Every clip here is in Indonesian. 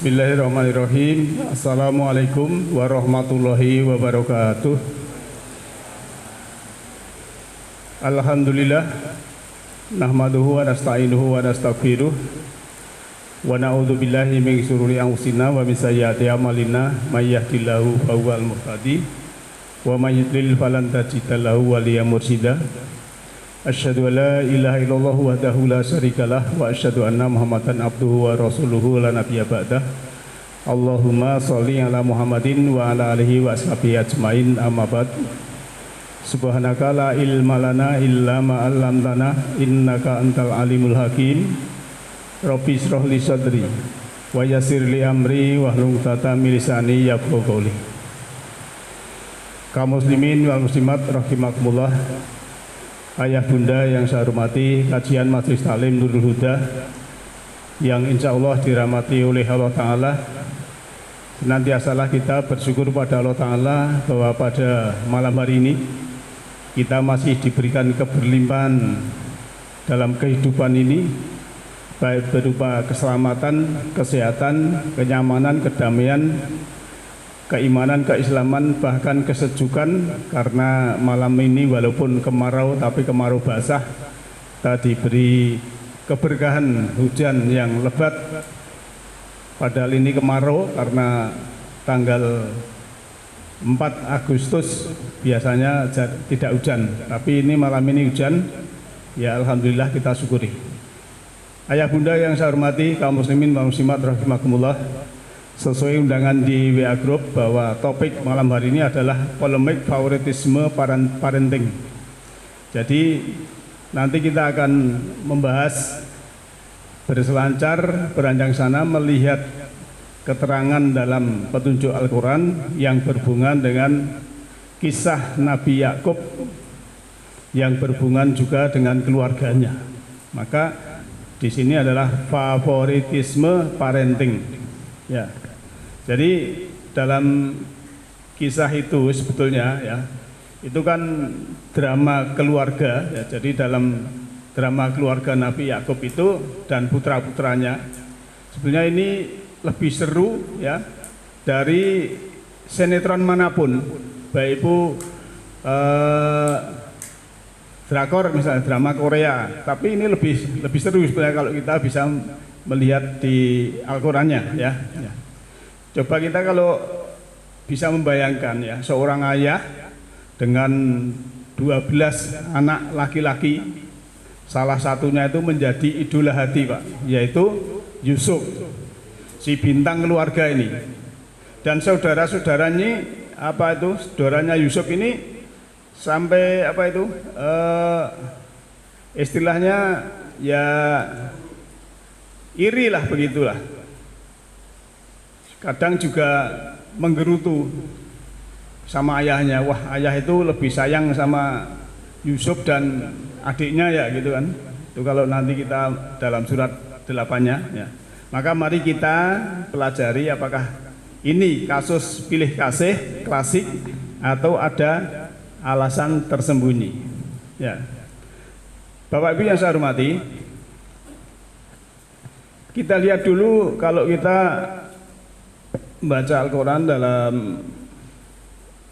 Bismillahirrahmanirrahim. Assalamualaikum warahmatullahi wabarakatuh. Alhamdulillah nahmaduhu wa nasta'inuhu wa nastaghfiruh wa na'udzu billahi min syururi anfusina wa min sayyiati a'malina may yahdihillahu fahuwal muhtadi wa may yudlil falan tajida lahu waliyyan mursyida. Asyhadu an la ilaha illallah wahdahu la syarikalah wa asyhadu anna Muhammadan abduhu wa rasuluhu la nabiyya ba'dah. Allahumma sholli ala Muhammadin wa ala alihi wa ashabihi ajmain, amma ba'd. Subhanaka la ilma lana illa ma 'allamtana innaka antal alimul hakim. Rabbi shrah li sadri wa yassir li amri wahlul 'uqdatam min lisani yafqahu qawli. Kaum muslimin wal muslimat rahimakumullah. Ayah bunda yang saya hormati, kajian Majelis Taklim Nurul Huda yang insya Allah dirahmati oleh Allah Ta'ala. Senantiasalah kita bersyukur pada Allah Ta'ala bahwa pada malam hari ini kita masih diberikan keberlimpahan dalam kehidupan ini, baik berupa keselamatan, kesehatan, kenyamanan, kedamaian, keimanan, keislaman, bahkan kesejukan. Karena malam ini walaupun kemarau tapi kemarau basah, kita diberi keberkahan hujan yang lebat. Padahal ini kemarau karena tanggal 4 Agustus biasanya tidak hujan, tapi ini malam ini hujan. Ya alhamdulillah, kita syukuri. Ayah bunda yang saya hormati, kaum muslimin wa muslimat rahimakumullah, sesuai undangan di WA Group bahwa topik malam hari ini adalah polemik favoritisme parenting. Jadi nanti kita akan membahas berselancar beranjang sana melihat keterangan dalam petunjuk Al-Quran yang berhubungan dengan kisah Nabi Yakub yang berhubungan juga dengan keluarganya. Maka di sini adalah favoritisme parenting. Ya. Jadi dalam kisah itu sebetulnya ya, itu kan drama keluarga ya. Jadi dalam drama keluarga Nabi Yakub itu dan putra-putranya, sebenarnya ini lebih seru ya dari sinetron manapun, baik itu drakor misalnya, drama Korea, tapi ini lebih seru sebenarnya kalau kita bisa melihat di Al-Qurannya ya. Coba kita kalau bisa membayangkan ya, seorang ayah dengan 12 anak laki-laki, salah satunya itu menjadi idola hati Pak, yaitu Yusuf, si bintang keluarga ini. Dan saudara-saudaranya saudaranya Yusuf ini sampai istilahnya ya iri lah, begitulah. Kadang juga menggerutu sama ayahnya. Wah, ayah itu lebih sayang sama Yusuf dan adiknya ya gitu kan. Itu kalau nanti kita dalam surat 8-nya ya. Maka mari kita pelajari apakah ini kasus pilih kasih klasik atau ada alasan tersembunyi. Ya. Bapak Ibu yang saya hormati, kita lihat dulu kalau kita baca Al-Quran dalam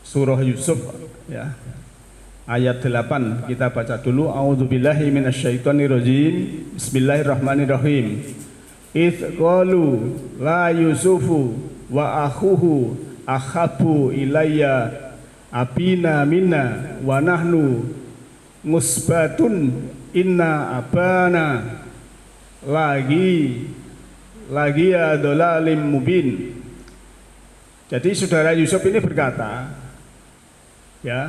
surah Yusuf ya, ayat 8 kita baca dulu. A'udzubillahi minasyaitonirrajim. Bismillahirrahmanirrahim. Idz qalu la Yusufu wa akhuhu ahabbu ilayya abina minna wa nahnu musbatun inna abana lagi ya dolalim mubin. Jadi saudara Yusuf ini berkata ya,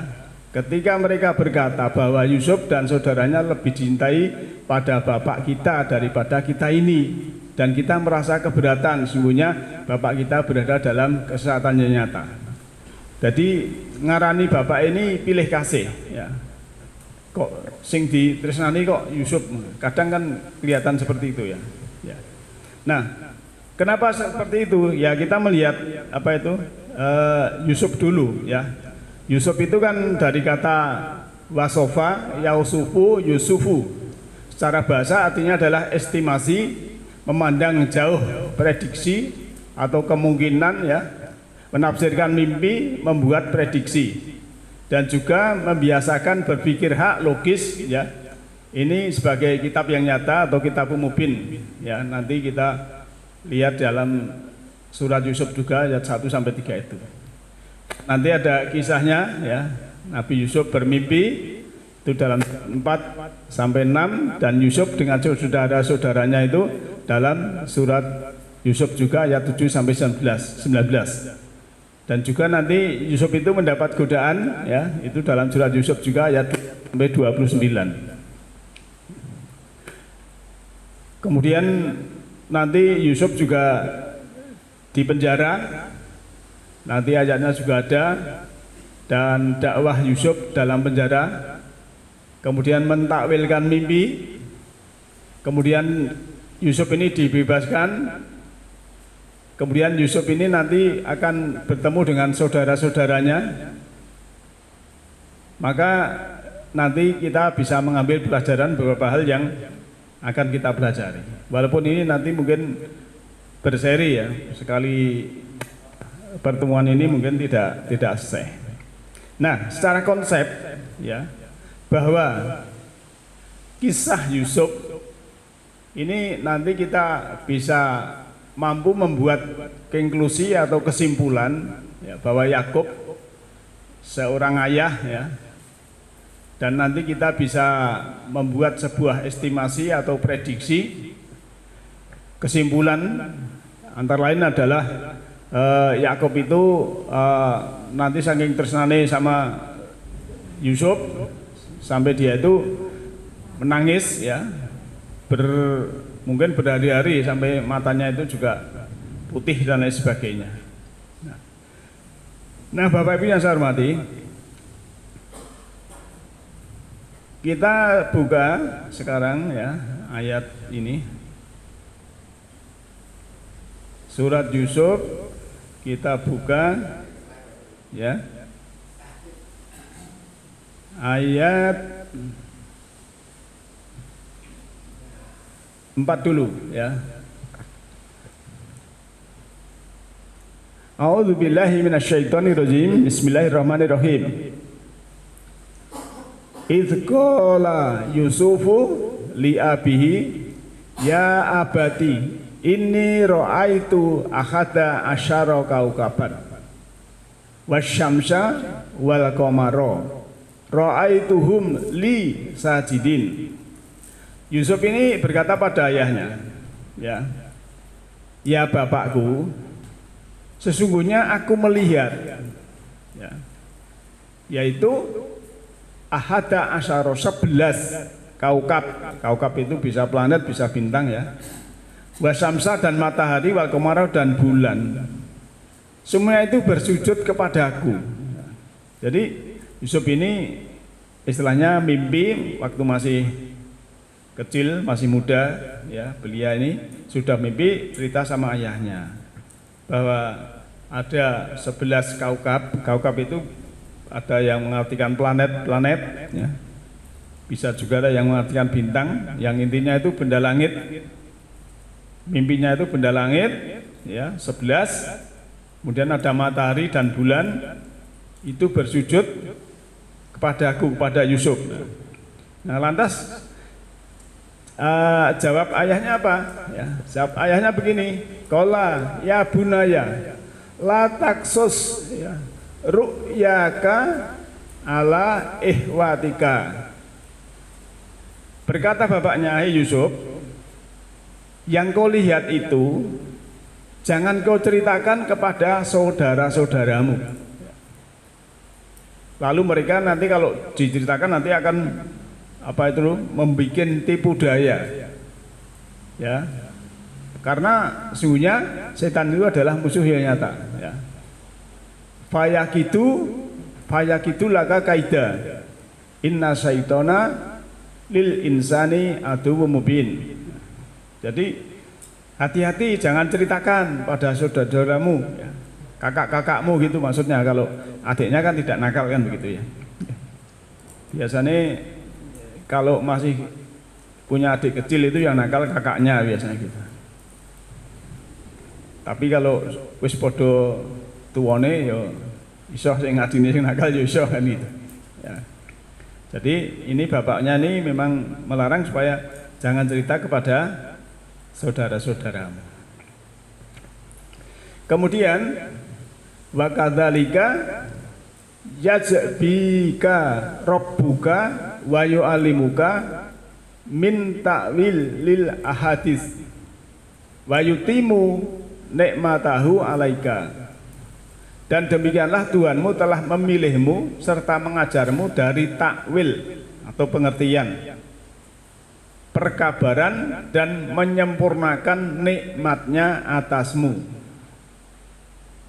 ketika mereka berkata bahwa Yusuf dan saudaranya lebih dicintai pada bapak kita daripada kita ini, dan kita merasa keberatan, sungguhnya bapak kita berada dalam kesehatan yang nyata. Jadi ngarani bapak ini pilih kasih ya. Kok sing ditresnani kok Yusuf, kadang kan kelihatan seperti itu ya. Ya. Nah, kenapa seperti itu? Ya kita melihat Yusuf dulu ya. Yusuf itu kan dari kata wasofa, yausufu, yusufu. Secara bahasa artinya adalah estimasi, memandang jauh, prediksi, atau kemungkinan ya, menafsirkan mimpi, membuat prediksi, dan juga membiasakan berpikir hak logis ya. Ini sebagai kitab yang nyata atau kitab mubin ya. Nanti kita lihat dalam surat Yusuf juga ayat 1 sampai 3 itu. Nanti ada kisahnya ya. Nabi Yusuf bermimpi itu dalam 4 sampai 6, dan Yusuf dengan saudara-saudaranya itu dalam surat Yusuf juga ayat 7 sampai 19. Dan juga nanti Yusuf itu mendapat godaan ya, itu dalam surat Yusuf juga ayat sampai 29. Kemudian nanti Yusuf juga di penjara, nanti ayatnya juga ada, dan dakwah Yusuf dalam penjara, kemudian mentakwilkan mimpi, kemudian Yusuf ini dibebaskan, kemudian Yusuf ini nanti akan bertemu dengan saudara-saudaranya, maka nanti kita bisa mengambil pelajaran beberapa hal yang akan kita pelajari. Walaupun ini nanti mungkin berseri ya, sekali pertemuan ini mungkin tidak selesai. Nah, secara konsep ya, bahwa kisah Yusuf ini nanti kita bisa mampu membuat konklusi atau kesimpulan ya, bahwa Yakub seorang ayah ya, dan nanti kita bisa membuat sebuah estimasi atau prediksi. Kesimpulan antara lain adalah Yakub itu nanti saking tresnane sama Yusuf sampai dia itu menangis ya, mungkin berhari-hari sampai matanya itu juga putih dan lain sebagainya. Nah, Bapak Ibu yang saya hormati, kita buka sekarang ya ayat ini, surat Yusuf, kita buka ya ayat 4 dulu ya. A'udzubillahi minasyaitonirrajim. Bismillahirrahmanirrahim. Idz qala Yusufu li abihi ya abati inni ra'aitu ahada asyara kaukaban wasyamsa wal qamara ra'aituhum li sajidin. Yusuf ini berkata pada ayahnya, ya bapakku, sesungguhnya aku melihat ya, yaitu ahada asyara 11 kaukab itu bisa planet, bisa bintang ya, wasamsa dan matahari, wal qamara dan bulan, semua itu bersujud kepadaku. Jadi Yusuf ini istilahnya mimpi waktu masih kecil, masih muda ya, beliau ini sudah mimpi cerita sama ayahnya bahwa ada 11 kaukab itu ada yang mengartikan planet-planet ya. Bisa juga ada yang mengartikan bintang, yang intinya itu benda langit. Mimpinya itu benda langit ya, 11. Kemudian ada matahari dan bulan itu bersujud kepadaku, kepada Yusuf. Nah, lantas jawab ayahnya apa? Ya, jawab ayahnya begini, qala ya bunaya la taksus ya, ru'yaka ala ihwatika. Berkata bapaknya, hai Yusuf, yang kau lihat itu jangan kau ceritakan kepada saudara-saudaramu. Lalu mereka nanti kalau diceritakan nanti akan membuat tipu daya ya, karena sesungguhnya setan itu adalah musuh yang nyata ya. Fayakidu laka kaida inna syaitona lil insani aduwwum mubin. Jadi hati-hati, jangan ceritakan pada saudara-saudaramu ya, kakak-kakakmu gitu maksudnya. Kalau adiknya kan tidak nakal kan begitu ya. Biasanya kalau masih punya adik kecil itu yang nakal kakaknya biasanya gitu. Tapi kalau wis padha tuwane ya iso sing ngadine sing nakal ya iso kan itu. Ya. Jadi ini bapaknya ini memang melarang supaya jangan cerita kepada saudara-saudaramu. Kemudian wa kadzalika yajbika rabbuka wa yu'allimuka min ta'wil lil ahadits wa yutimu nikmatahu alaika. Dan demikianlah Tuhanmu telah memilihmu serta mengajarmu dari takwil atau pengertian perkabaran dan menyempurnakan nikmatnya atasmu.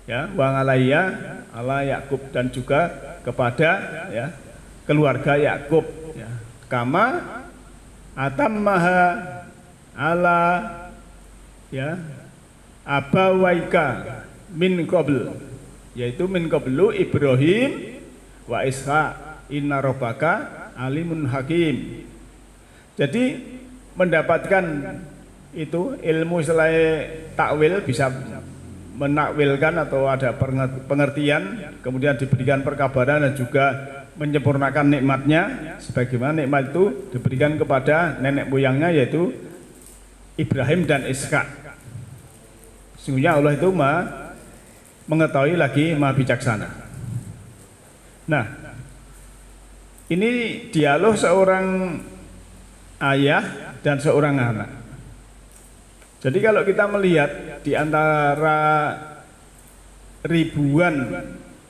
Ya, wa alayya ala Yakub, dan juga kepada ya keluarga Yakub ya. Kama atammaha ala ya abawaika min qabl, yaitu min qablu Ibrahim wa Ishaq inna rabbaka alimun hakim. Jadi mendapatkan itu ilmu selain takwil, bisa menakwilkan atau ada pengertian, kemudian diberikan perkabaran dan juga menyempurnakan nikmatnya, sebagaimana nikmat itu diberikan kepada nenek moyangnya yaitu Ibrahim dan Ishak. Sesungguhnya Allah itu maha mengetahui lagi maha bijaksana. Nah, ini dialog seorang ayah dan seorang anak. Jadi kalau kita melihat di antara ribuan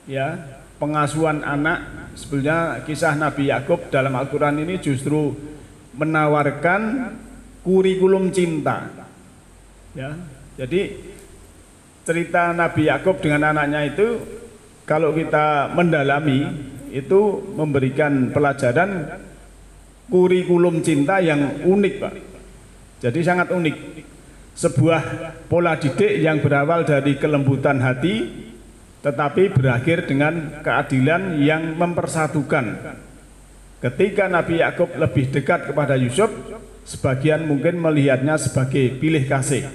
ya pengasuhan anak, sebenarnya kisah Nabi Yakub dalam Al-Quran ini justru menawarkan kurikulum cinta. Ya, jadi cerita Nabi Yakub dengan anaknya itu kalau kita mendalami itu memberikan pelajaran kurikulum cinta yang unik, Pak. Jadi sangat unik. Sebuah pola didik yang berawal dari kelembutan hati tetapi berakhir dengan keadilan yang mempersatukan. Ketika Nabi Yakub lebih dekat kepada Yusuf, sebagian mungkin melihatnya sebagai pilih kasih.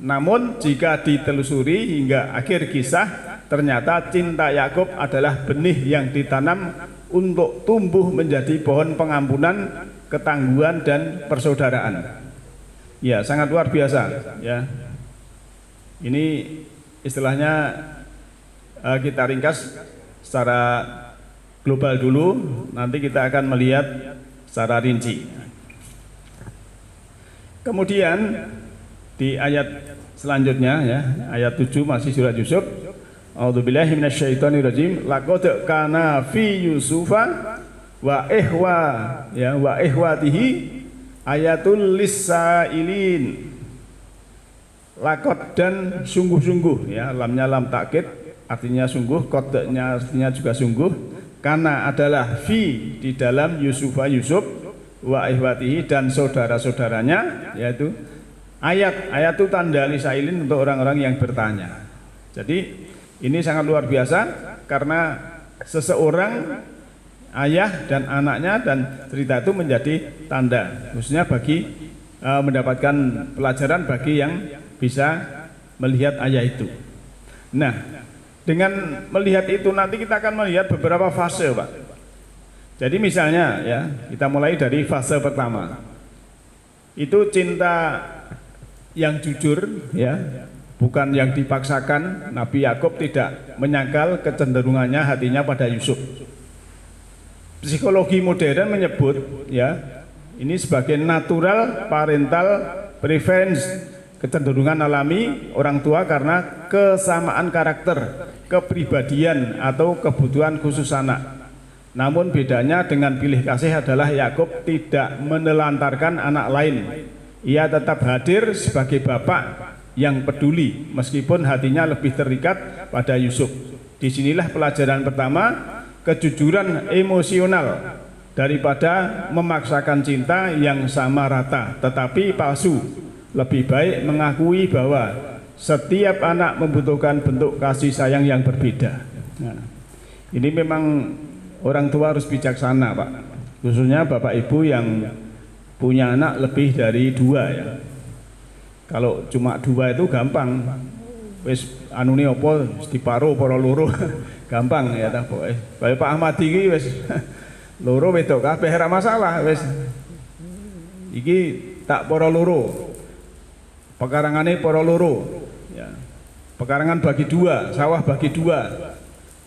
Namun jika ditelusuri hingga akhir kisah, ternyata cinta Yakub adalah benih yang ditanam untuk tumbuh menjadi pohon pengampunan, ketangguhan dan persaudaraan. Ya, sangat luar biasa ya. Ini istilahnya kita ringkas secara global dulu, nanti kita akan melihat secara rinci. Kemudian di ayat selanjutnya ya, ayat 7 masih surat Yusuf. A'udzubillahi minasyaitonirrajim. Laqad kana fi Yusufa wa ihwatihi ayatul lisailin. Lakot dan sungguh-sungguh ya, lamnya lam takkid artinya sungguh, kodenya artinya juga sungguh. Karena adalah fi di dalam Yusufa Yusuf wa ihwatihi dan saudara-saudaranya, yaitu ayat itu tanda lisailin untuk orang-orang yang bertanya. Jadi ini sangat luar biasa karena seseorang ayah dan anaknya, dan cerita itu menjadi tanda khususnya bagi mendapatkan pelajaran bagi yang bisa melihat ayah itu. Nah, dengan melihat itu nanti kita akan melihat beberapa fase, Pak. Jadi misalnya ya, kita mulai dari fase pertama. Itu cinta yang jujur ya, bukan yang dipaksakan. Nabi Yakub tidak menyangkal kecenderungannya hatinya pada Yusuf. Psikologi modern menyebut ya, ini sebagai natural parental preference, kecenderungan alami orang tua karena kesamaan karakter, kepribadian atau kebutuhan khusus anak. Namun bedanya dengan pilih kasih adalah Yakub tidak menelantarkan anak lain. Ia tetap hadir sebagai bapak yang peduli meskipun hatinya lebih terikat pada Yusuf. Disinilah pelajaran pertama, kejujuran emosional daripada memaksakan cinta yang sama rata tetapi palsu. Lebih baik mengakui bahwa setiap anak membutuhkan bentuk kasih sayang yang berbeda. Nah, ini memang orang tua harus bijaksana, Pak, khususnya bapak ibu yang punya anak lebih dari 2 ya. Kalau cuma dua itu gampang. Wis anune apa diparo para loro gampang ya ta pokoke. Kaya Pak Ahmadi iki wis loro wedok kabeh ora masalah wis. Iki tak para loro. Pekarangane para loro. Ya. Pekarangan bagi dua, sawah bagi dua.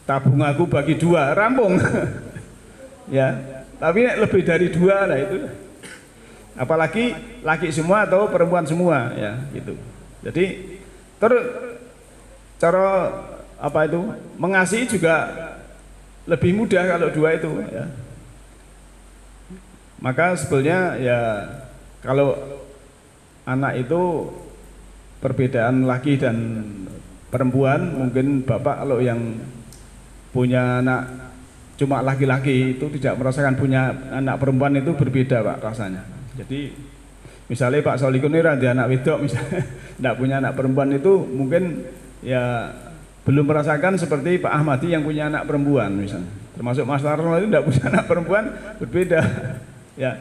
Tabung aku bagi dua, rampung. Ya. Tapi lebih dari dua lah itu. Apalagi laki semua atau perempuan semua ya gitu. Jadi cara apa itu mengasihi juga lebih mudah kalau dua itu ya. Maka sebetulnya ya kalau anak itu perbedaan laki dan perempuan, mungkin bapak kalau yang punya anak cuma laki-laki itu tidak merasakan punya anak perempuan itu berbeda Pak rasanya. Jadi misalnya Pak Solikun ini ada anak wedok misalnya tidak punya anak perempuan itu mungkin ya belum merasakan seperti Pak Ahmadi yang punya anak perempuan misalnya. Termasuk Mas Tarno itu tidak punya anak perempuan berbeda. Ya,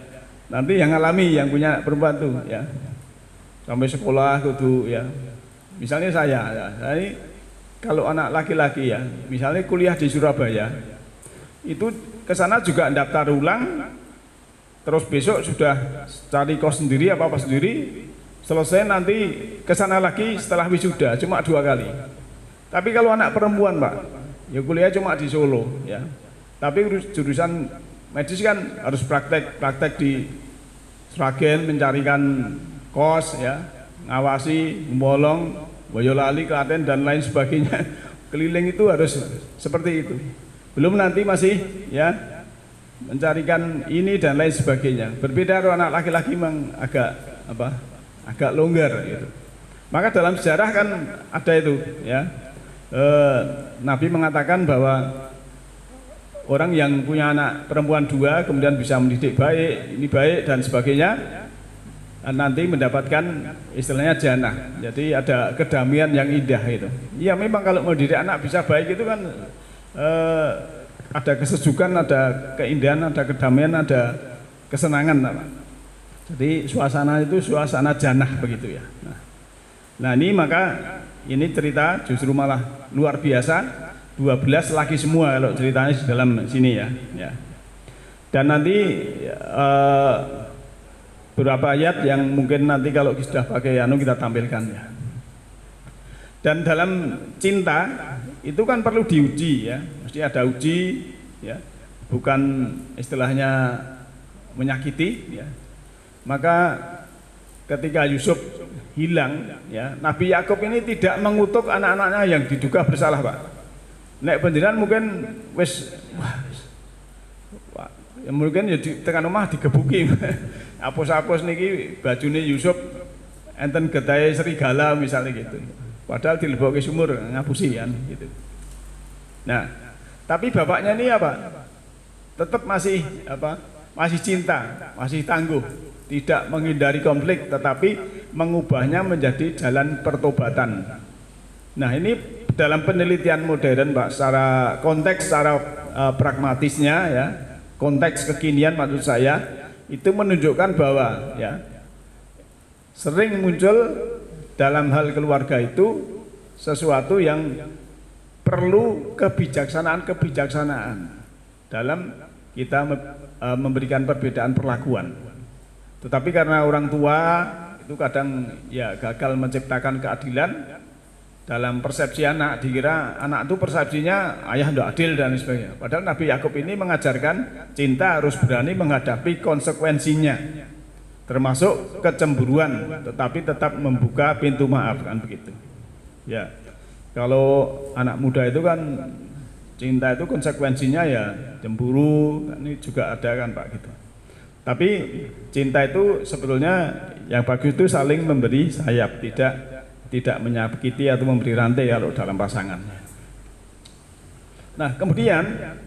nanti yang alami yang punya anak perempuan tuh ya. Sampai sekolah kudu ya. Misalnya saya ini kalau anak laki-laki ya, misalnya kuliah di Surabaya, itu ke sana juga daftar ulang, terus besok sudah cari kos sendiri apa sendiri, selesai nanti ke sana lagi setelah wisuda cuma 2 kali. Tapi kalau anak perempuan Pak, ya kuliah cuma di Solo ya. Tapi jurusan medis kan harus praktek di Sragen mencarikan kos ya, ngawasi, Mbolong, Boyolali, Klaten dan lain sebagainya. Keliling itu harus seperti itu. Belum nanti masih ya mencarikan ini dan lain sebagainya. Berbeda kalau anak laki-laki memang agak longgar gitu. Maka dalam sejarah kan ada itu ya. Nabi mengatakan bahwa orang yang punya anak perempuan 2 kemudian bisa mendidik baik, ini baik dan sebagainya, nanti mendapatkan istilahnya jannah. Jadi ada kedamaian yang indah itu. Iya memang kalau mendidik anak bisa baik itu kan ada kesejukan, ada keindahan, ada kedamaian, ada kesenangan. Jadi suasana itu suasana jannah begitu ya. Nah ini maka ini cerita justru malah luar biasa. 12 laki semua kalau ceritanya di dalam sini ya. Dan nanti beberapa ayat yang mungkin nanti kalau sudah pakai kita tampilkan ya. Dan dalam cinta itu kan perlu diuji ya, mesti ada uji ya, bukan istilahnya menyakiti ya. Maka ketika Yusuf hilang ya, Nabi Yakub ini tidak mengutuk anak-anaknya yang diduga bersalah Pak. Nek penjenengan mungkin wis ya mungkin ya di tekan omah digebuki. Apus-apus niki bajune Yusuf enten getahe serigala misalnya gitu. Padahal dilebokke sumur ngapusi kan gitu. Nah, tapi bapaknya ini apa? Tetap masih masih cinta, masih tangguh, tidak menghindari konflik tetapi mengubahnya menjadi jalan pertobatan. Nah, ini dalam penelitian modern Pak, secara konteks, secara pragmatisnya ya, konteks kekinian maksud saya, itu menunjukkan bahwa ya sering muncul dalam hal keluarga itu sesuatu yang perlu kebijaksanaan dalam kita memberikan perbedaan perlakuan. Tetapi karena orang tua itu kadang ya gagal menciptakan keadilan dalam persepsi anak, dikira anak itu persepsinya ayah tidak adil dan sebagainya. Padahal Nabi Yakub ini mengajarkan cinta harus berani menghadapi konsekuensinya, termasuk kecemburuan, tetapi tetap membuka pintu maaf kan begitu. Ya, kalau anak muda itu kan cinta itu konsekuensinya ya cemburu, ini juga ada kan Pak gitu. Tapi cinta itu sebetulnya yang bagus itu saling memberi sayap, tidak menyakiti atau memberi rantai kalau dalam pasangan. Nah kemudian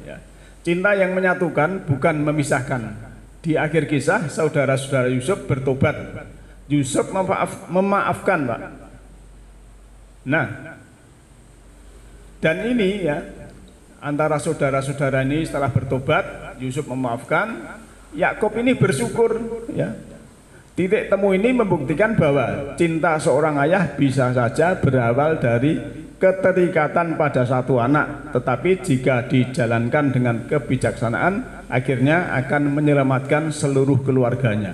ya, cinta yang menyatukan bukan memisahkan. Di akhir kisah saudara-saudara Yusuf bertobat. Yusuf memaafkan Pak. Nah dan ini ya antara saudara-saudara ini setelah bertobat Yusuf memaafkan, Yakub ini bersyukur ya. Titik temu ini membuktikan bahwa cinta seorang ayah bisa saja berawal dari keterikatan pada satu anak, tetapi jika dijalankan dengan kebijaksanaan, akhirnya akan menyelamatkan seluruh keluarganya.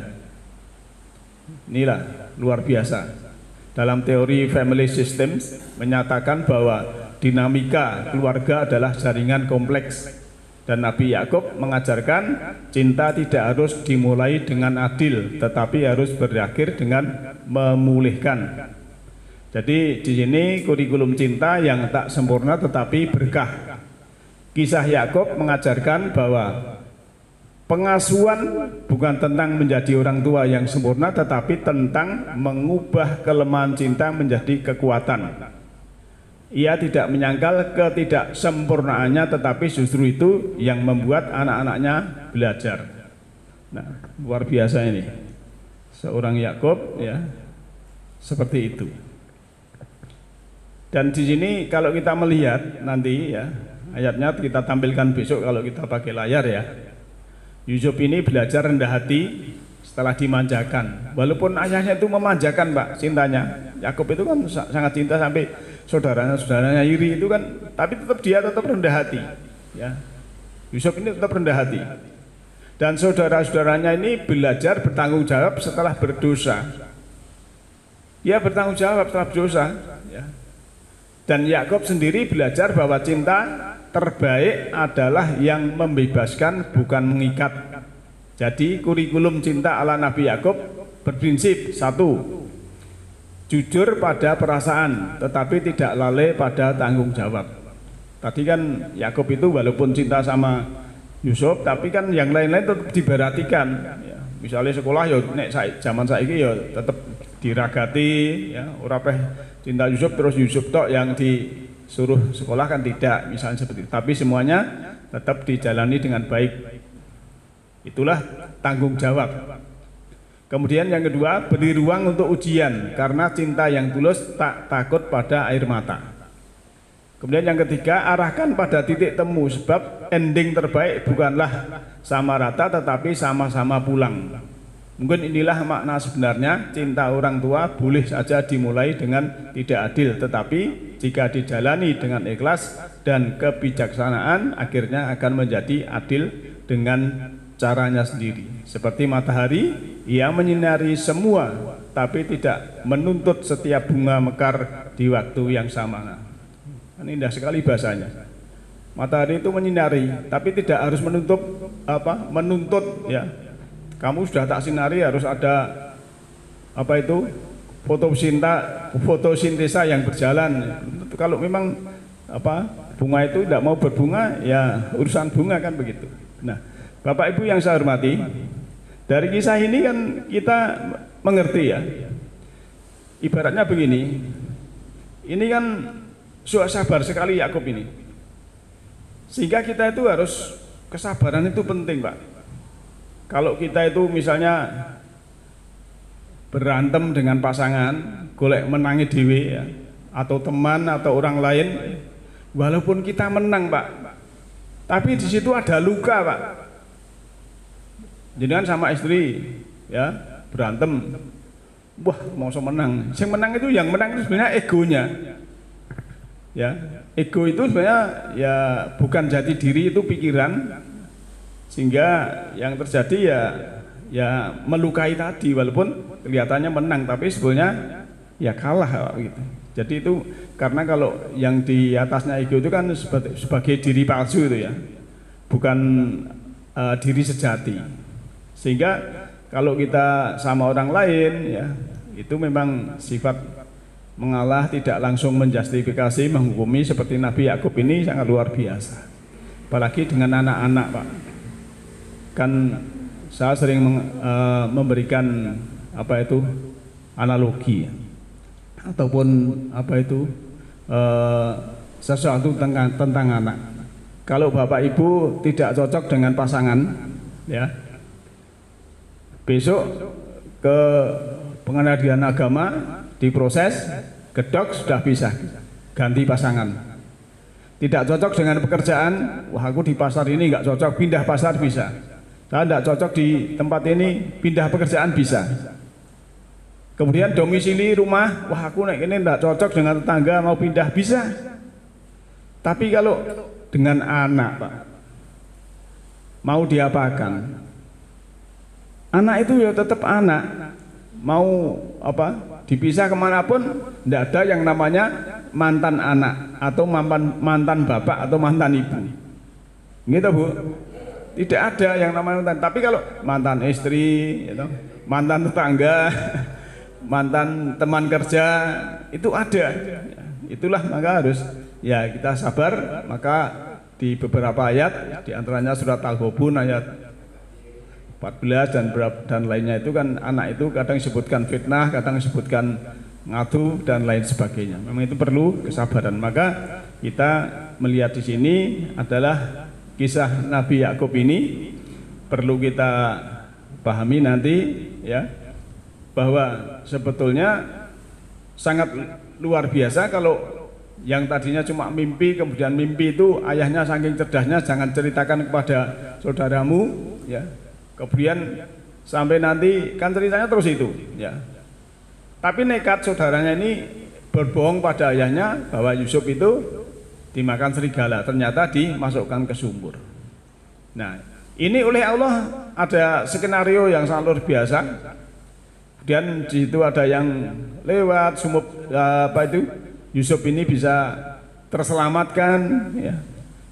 Inilah luar biasa. Dalam teori family system menyatakan bahwa dinamika keluarga adalah jaringan kompleks. Dan Nabi Yakub mengajarkan cinta tidak harus dimulai dengan adil, tetapi harus berakhir dengan memulihkan. Jadi di sini kurikulum cinta yang tak sempurna tetapi berkah. Kisah Yakub mengajarkan bahwa pengasuhan bukan tentang menjadi orang tua yang sempurna, tetapi tentang mengubah kelemahan cinta menjadi kekuatan. Ia tidak menyangkal ketidaksempurnaannya, tetapi justru itu yang membuat anak-anaknya belajar. Nah, luar biasa ini. Seorang Yakub ya seperti itu. Dan di sini kalau kita melihat nanti ya, ayatnya kita tampilkan besok kalau kita pakai layar ya. Yusuf ini belajar rendah hati setelah dimanjakan. Walaupun ayahnya itu memanjakan, Pak, cintanya. Yakub itu kan sangat cinta sampai saudaranya iri itu kan, tapi dia tetap rendah hati ya. Yusuf ini tetap rendah hati, dan saudara-saudaranya ini belajar bertanggung jawab setelah berdosa. Dia bertanggung jawab setelah berdosa ya. Dan Yakub sendiri belajar bahwa cinta terbaik adalah yang membebaskan, bukan mengikat. Jadi kurikulum cinta ala Nabi Yakub berprinsip satu, jujur pada perasaan, tetapi tidak lalai pada tanggung jawab. Tadi kan Yakub itu walaupun cinta sama Yusuf, tapi kan yang lain-lain tetap diperhatikan. Ya, misalnya sekolah ya, nek zaman saiki ya tetap diragati, ya, ora peh cinta Yusuf terus Yusuf tok yang disuruh sekolah kan tidak, misalnya seperti itu. Tapi semuanya tetap dijalani dengan baik. Itulah tanggung jawab. Kemudian yang kedua, beri ruang untuk ujian, karena cinta yang tulus tak takut pada air mata. Kemudian yang ketiga, arahkan pada titik temu, sebab ending terbaik bukanlah sama rata tetapi sama-sama pulang. Mungkin inilah makna sebenarnya cinta orang tua boleh saja dimulai dengan tidak adil, tetapi jika dijalani dengan ikhlas dan kebijaksanaan, akhirnya akan menjadi adil dengan caranya sendiri. Seperti matahari, ia menyinari semua, tapi tidak menuntut setiap bunga mekar di waktu yang sama. Ini indah sekali bahasanya. Matahari itu menyinari, tapi tidak harus menuntut ya. Kamu sudah tak sinari, harus ada fotosintesa yang berjalan. Kalau memang bunga itu tidak mau berbunga, ya urusan bunga kan begitu. Nah, Bapak Ibu yang saya hormati, dari kisah ini kan kita mengerti ya, ibaratnya begini, ini kan sabar sekali Yakub ini, sehingga kita itu harus, kesabaran itu penting, Pak. Kalau kita itu misalnya berantem dengan pasangan, golek menangi dewe ya, atau teman atau orang lain, walaupun kita menang, Pak, tapi di situ ada luka, Pak. Jangan sama istri ya berantem, wah mau menang. Yang menang itu sebenarnya egonya. Ya, ego itu sebenarnya ya bukan jati diri, itu pikiran, sehingga yang terjadi ya melukai tadi, walaupun kelihatannya menang tapi sebetulnya ya kalah gitu. Jadi itu karena kalau yang di atasnya ego itu kan sebagai diri palsu itu ya, bukan diri sejati. Sehingga kalau kita sama orang lain ya, itu memang sifat mengalah, tidak langsung menjustifikasi, menghukumi, seperti Nabi Yakub ini sangat luar biasa. Apalagi dengan anak-anak, Pak. Kan saya sering memberikan analogi ataupun sesuatu tentang anak. Kalau Bapak Ibu tidak cocok dengan pasangan ya, besok ke pengadilan agama diproses, gedok, sudah bisa ganti pasangan. Tidak cocok dengan pekerjaan, wah aku di pasar ini nggak cocok, pindah pasar bisa. Saya tidak cocok di tempat ini, pindah pekerjaan bisa. Kemudian domisili rumah, wah aku naik ini tidak cocok dengan tetangga, mau pindah bisa. Tapi kalau dengan anak, Pak, mau diapakan? Anak itu ya tetap anak, mau apa? Dipisah kemanapun, tidak ada yang namanya mantan anak atau mantan bapak atau mantan ibu. Gitu Bu, tidak ada yang namanya mantan. Tapi kalau mantan istri, gitu, mantan tetangga, mantan teman kerja itu ada. Itulah maka harus ya kita sabar. Maka di beberapa ayat, diantaranya surat Al-Ghabun ayat 14 dan lainnya itu kan anak itu kadang disebutkan fitnah, kadang disebutkan ngadu dan lain sebagainya. Memang itu perlu kesabaran. Maka kita melihat di sini adalah kisah Nabi Yakub ini perlu kita pahami nanti ya, bahwa sebetulnya sangat luar biasa kalau yang tadinya cuma mimpi, kemudian mimpi itu ayahnya saking cerdasnya, jangan ceritakan kepada saudaramu ya. Kemudian sampai nanti kan ceritanya terus itu ya. Tapi nekat saudaranya ini berbohong pada ayahnya bahwa Yusuf itu dimakan serigala, ternyata dimasukkan ke sumur. Nah, ini oleh Allah ada skenario yang sangat luar biasa. Kemudian di situ ada yang lewat sumur apa itu Yusuf ini bisa terselamatkan ya.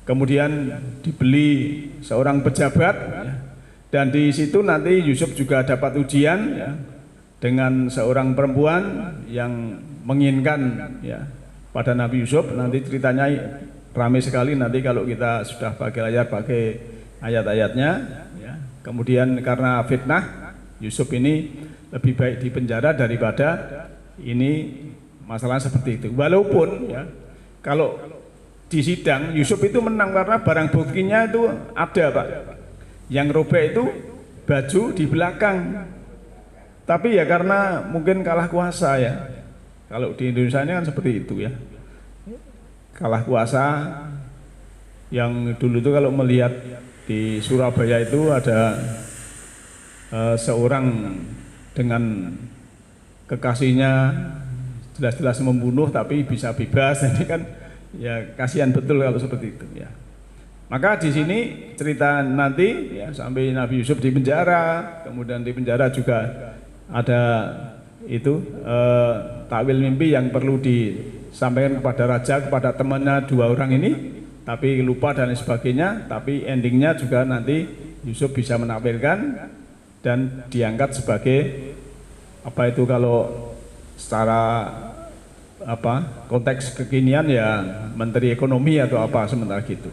Kemudian dibeli seorang pejabat ya. Dan di situ nanti Yusuf juga dapat ujian ya, dengan seorang perempuan yang menginginkan ya pada Nabi Yusuf. Nanti ceritanya ramai sekali nanti kalau kita sudah pakai layar, pakai ayat-ayatnya ya. Kemudian karena fitnah, Yusuf ini lebih baik di penjara daripada ini masalah seperti itu. Walaupun ya kalau di sidang Yusuf itu menang karena barang buktinya itu ada, Pak. Yang robek itu baju di belakang. Tapi ya karena mungkin kalah kuasa ya. Kalau di Indonesia ini kan seperti itu ya. Kalah kuasa. Yang dulu itu kalau melihat di Surabaya itu ada seorang dengan kekasihnya jelas-jelas membunuh tapi bisa bebas. Jadi kan ya kasihan betul kalau seperti itu ya. Maka di sini cerita nanti ya sampai Nabi Yusuf di penjara, kemudian di penjara juga ada itu takwil mimpi yang perlu disampaikan kepada raja, kepada temannya dua orang ini, tapi lupa dan lain sebagainya. Tapi endingnya juga nanti Yusuf bisa menampilkan dan diangkat sebagai apa itu kalau secara apa konteks kekinian ya Menteri Ekonomi atau apa sementara gitu.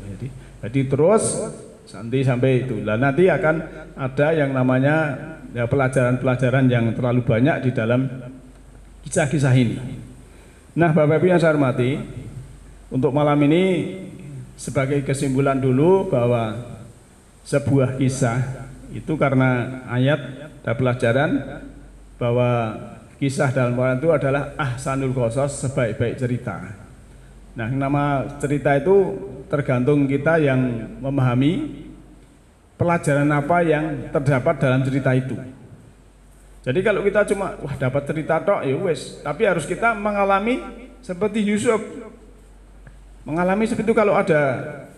Jadi terus sampai itu. Nah, nanti akan ada yang namanya ya pelajaran-pelajaran yang terlalu banyak di dalam kisah-kisah ini. Nah, Bapak Ibu yang saya hormati, untuk malam ini sebagai kesimpulan dulu bahwa sebuah kisah itu karena ayat dan pelajaran bahwa kisah dalam Quran itu adalah ahsanul qasas, sebaik-baik cerita. Nah, nama cerita itu tergantung kita yang memahami pelajaran apa yang terdapat dalam cerita itu. Jadi kalau kita cuma wah dapat cerita tok ya wes, tapi harus kita mengalami seperti Yusuf. Mengalami seperti itu. Kalau ada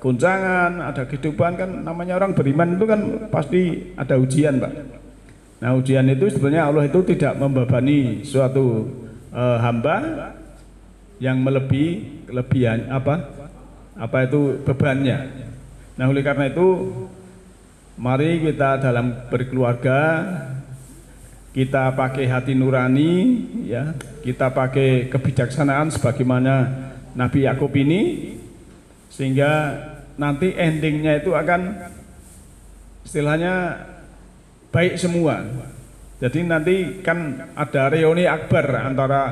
goncangan, ada kehidupan, kan namanya orang beriman itu kan pasti ada ujian, Pak. Nah, ujian itu sebenarnya Allah itu tidak membebani suatu hamba yang melebihi kelebihan apa itu bebannya. Nah, oleh karena itu mari kita dalam berkeluarga kita pakai hati nurani ya, kita pakai kebijaksanaan sebagaimana Nabi Yakub ini, sehingga nanti endingnya itu akan istilahnya baik semua. Jadi nanti kan ada reuni akbar antara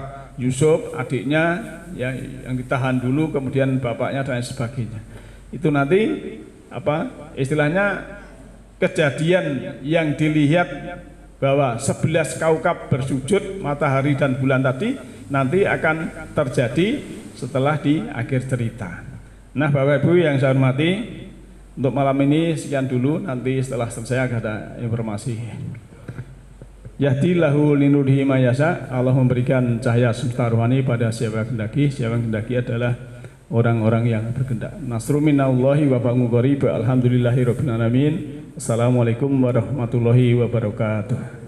Yusuf, adiknya ya yang ditahan dulu, kemudian bapaknya dan sebagainya. Itu nanti apa istilahnya kejadian yang dilihat bahwa 11 kaukab bersujud matahari dan bulan tadi nanti akan terjadi setelah di akhir cerita. Nah, Bapak Ibu yang saya hormati, untuk malam ini sekian dulu, nanti setelah selesai ada informasi. Yahdillahu linurihi mayasa. Allah memberikan cahaya semesta rohani pada siapa kehendaki. Siapa kehendaki adalah orang-orang yang berkehendak. Nasrun minallahi wa fadlun qarib. Alhamdulillahirabbil alamin. Assalamualaikum warahmatullahi wabarakatuh.